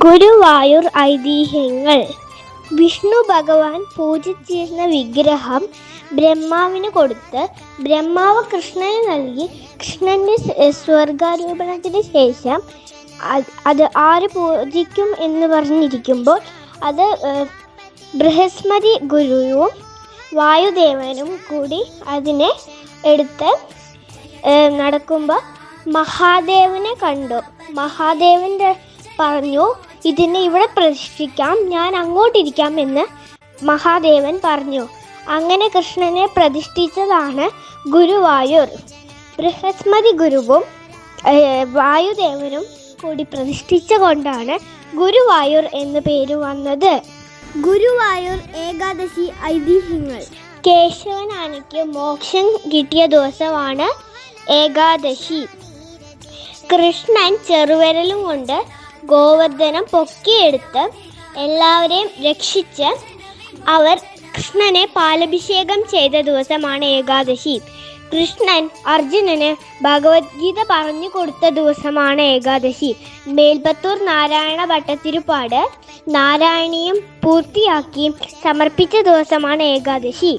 ഗുരുവായൂർ ഐതിഹ്യങ്ങൾ. വിഷ്ണു ഭഗവാൻ പൂജിച്ചിരുന്ന വിഗ്രഹം ബ്രഹ്മാവിന് കൊടുത്ത് ബ്രഹ്മാവ് കൃഷ്ണന് നൽകി. കൃഷ്ണന്റെ സ്വർഗാരോപണത്തിന് ശേഷം അത് ആര് പൂജിക്കും എന്ന് പറഞ്ഞിരിക്കുമ്പോൾ അത് ബൃഹസ്പതി ഗുരുവും വായുദേവനും കൂടി അതിനെ എടുത്ത് നടക്കുമ്പോൾ മഹാദേവനെ കണ്ടു. മഹാദേവൻ പറഞ്ഞു, ഇതിനെ ഇവിടെ പ്രതിഷ്ഠിക്കാം, ഞാൻ അങ്ങോട്ടിരിക്കാം എന്ന് മഹാദേവൻ പറഞ്ഞു. അങ്ങനെ കൃഷ്ണനെ പ്രതിഷ്ഠിച്ചതാണ് ഗുരുവായൂർ. ബൃഹസ്പതി ഗുരുവും വായുദേവനും കൂടി പ്രതിഷ്ഠിച്ച കൊണ്ടാണ് ഗുരുവായൂർ എന്ന പേര് വന്നത്. ഗുരുവായൂർ ഏകാദശി ഐതിഹ്യങ്ങൾ. കേശവനാനയ്ക്ക് മോക്ഷം കിട്ടിയ ദിവസമാണ് ഏകാദശി. കൃഷ്ണൻ ചെറുവിരലും കൊണ്ട് ഗോവർദ്ധനം പൊക്കിയെടുത്ത് എല്ലാവരെയും രക്ഷിച്ച് അവർ കൃഷ്ണനെ പാലഭിഷേകം ചെയ്ത ദിവസമാണ് ഏകാദശി. കൃഷ്ണൻ അർജുനന് ഭഗവത്ഗീത പറഞ്ഞു കൊടുത്ത ദിവസമാണ് ഏകാദശി. മേൽപ്പത്തൂർ നാരായണ ഭട്ടതിരിപ്പാട് നാരായണീയം പൂർത്തിയാക്കി സമർപ്പിച്ച ദിവസമാണ് ഏകാദശി.